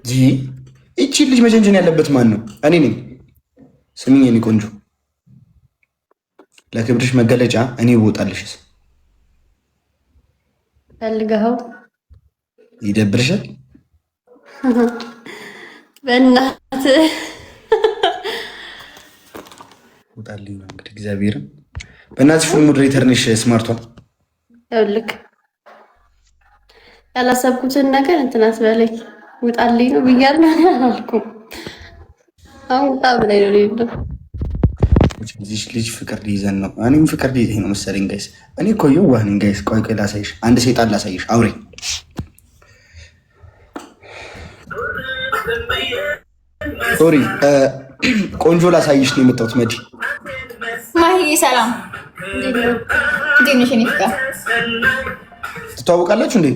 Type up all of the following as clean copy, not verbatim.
ጂ እቺ ልጅ መጀንጀን ያለበት ማን ነው? እኔ ነኝ። ስሚኝ የኔ ቆንጆ፣ ለክብርሽ መገለጫ እኔ ብወጣልሽስ ፈልገኸው ይደብርሻል? በእናትህ ውጣልኝ ነው እንግዲህ። እግዚአብሔርን በእናትሽ ፉል ሞዴሬተር ነሽ ስማርቷል። ይኸውልህ ያላሰብኩትን ነገር እንትን አስበለኝ። ውጣልኝ ነው ብያለሁ አላልኩም። አሁን ውጣ ብላኝ ነው የሌለው። እዚህ ልጅ ፍቅር ሊይዘን ነው። እኔም ፍቅር ሊይዘኝ ነው መሰለኝ ጋይስ። እኔ እኮ የዋህ ነኝ ጋይስ። ቆይ ቆይ ላሳይሽ፣ አንድ ሰይጣን ላሳይሽ። አውሬ ሶሪ ቆንጆ ላሳይሽ ነው የመጣሁት። መዲ ማሂ ሰላም፣ እንዴት ነሽ? እኔ ፍቅር ትተዋወቃላችሁ እንዴ?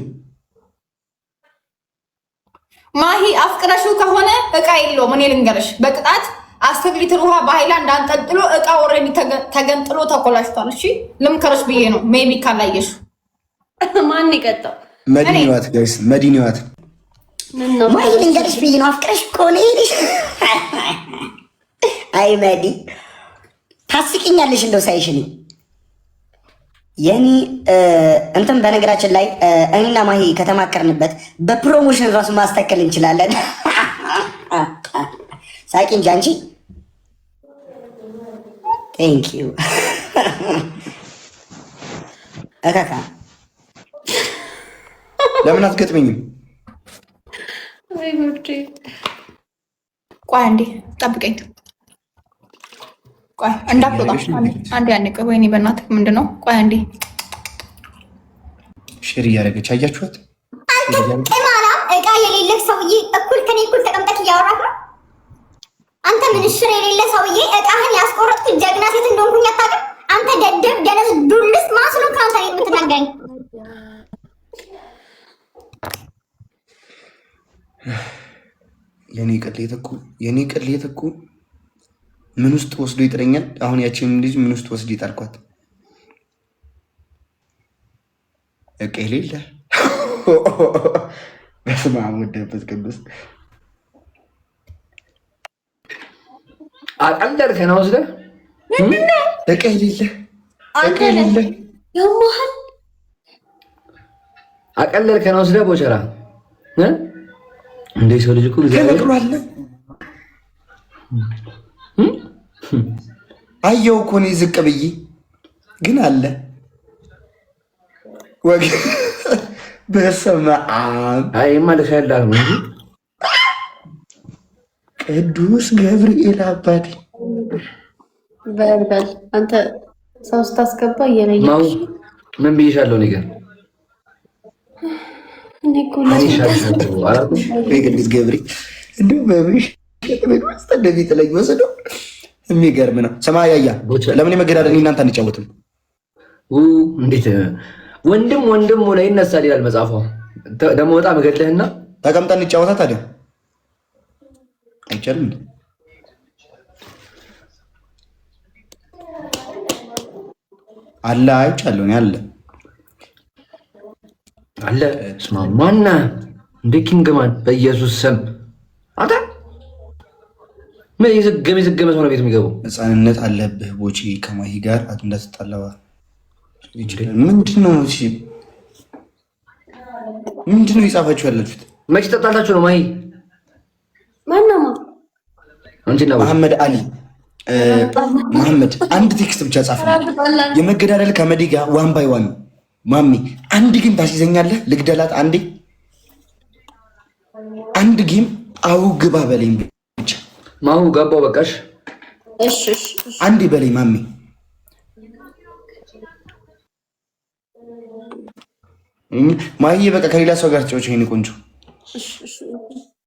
ማሂ አፍቅረሽው ከሆነ እቃ የለውም። እኔ ልንገርሽ፣ በቅጣት 10 ሊትር ውሃ በሃይላንድ አንጠልጥሎ እቃ ኦልሬዲ ተገንጥሎ ተኮላሽቷል። እሺ ልምከርሽ ብዬ ነው። ሜቢ ካላየሽ ማን ይቀጣው? መዲኒዋት ጋይስ፣ መዲኒዋት ማሂ ልንገርሽ ብዬ ነው። አፍቅረሽ ከሆነ አይ መዲ ታስቂኛለሽ። እንደው ሳይሽ እኔ የኔ እንትን በነገራችን ላይ እኔና ማሂ ከተማከርንበት በፕሮሞሽን ራሱ ማስተከል እንችላለን። ሳቂ እንጂ አንቺ። ቴንክ ዩ እካካ። ለምን አትገጥመኝም? ወይ ጉዴ! ቆይ አንዴ ጠብቀኝ። ቆይ እንዳትወጣ አንዴ አንዴ። ቆይ ወይኔ በእናትህ ምንድን ነው? ቆይ አንዴ ሼር እያደረገች አያችኋት? አንተ ማራ እቃ የሌለህ ሰውዬ እኩል ከኔ እኩል ተቀምጠህ እያወራህ ነው። አንተ ምንሽር የሌለ ሰውዬ እቃህን ያስቆረጥኩ ጀግና ሴት እንደሆንኩኝ አታውቅም? አንተ ደደብ ደነዝ ዱልስ ማስሉ ካንተ የምትናገረኝ የኔ ቅሌት እኮ ምን ውስጥ ወስዶ ይጥረኛል? አሁን ያቺን ልጅ ምን ውስጥ ወስዶ ይጣልኳት? እቃ የሌለ በስመ አብ ወወልድ ወመንፈስ ቅዱስ። አቀለልከን ወስደህ እቃ የሌለ እቃ የሌለ ያማሃል። አቀለልከን ወስደህ ቦቸራ እንደ ሰው ልጅ እኮ ተነግሯል። አየው እኮ እኔ ዝቅ ብዬ ግን አለ ወግ በስመ አብ። አይ ማለት ያላል እንጂ ቅዱስ ገብርኤል አባቴ በርበል አንተ ሰው ስታስገባ እየለየሽ ምን ብዬሻለሁ? ነገር እኔ እኮ ቅዱስ ገብርኤል እንደው በብሽ ውስጥ እንደዚህ ጥለኝ ወሰደው። የሚገርም ነው። ሰማይ ያያ ለምን የመገዳደል እናንተ አንጫወትም? እንዴት ወንድም ወንድም ሆነ ይነሳል ይላል መጽሐፏ። ደግሞ ወጣ መገድለህና ተቀምጠን እንጫወታ ታዲያ አይቻልም? አለ አይቻለሁ አለ አለ ስማማና እንደ ኪንግማን በኢየሱስ ስም አታ ምን የዘገመ ሰው ነው ቤት የሚገባው? ህፃንነት አለብህ ቦቼ። ከማሂ ጋር እንዳትጣላዋ። ምንድነው የጻፋችሁ ያላችሁት? መች ተጣላችሁ ነው? ማሂ ማናማ አንቺና መሐመድ አሊ መሐመድ አንድ ቴክስት ብቻ ጻፍ። የመገዳደል ከመዲ ጋር ዋን ባይ ዋን ማሚ። አንድ ጌም ታስይዘኛለህ ልግደላት። አንድ ጌም አው ግባ በለኝ ብቻ። ማሁ ገባው በቃሽ። እሺ አንዴ በለኝ ማሚ። ማሂዬ በቃ ከሌላ ሰው ጋር ጨውጭ። ይሄን ቆንጆ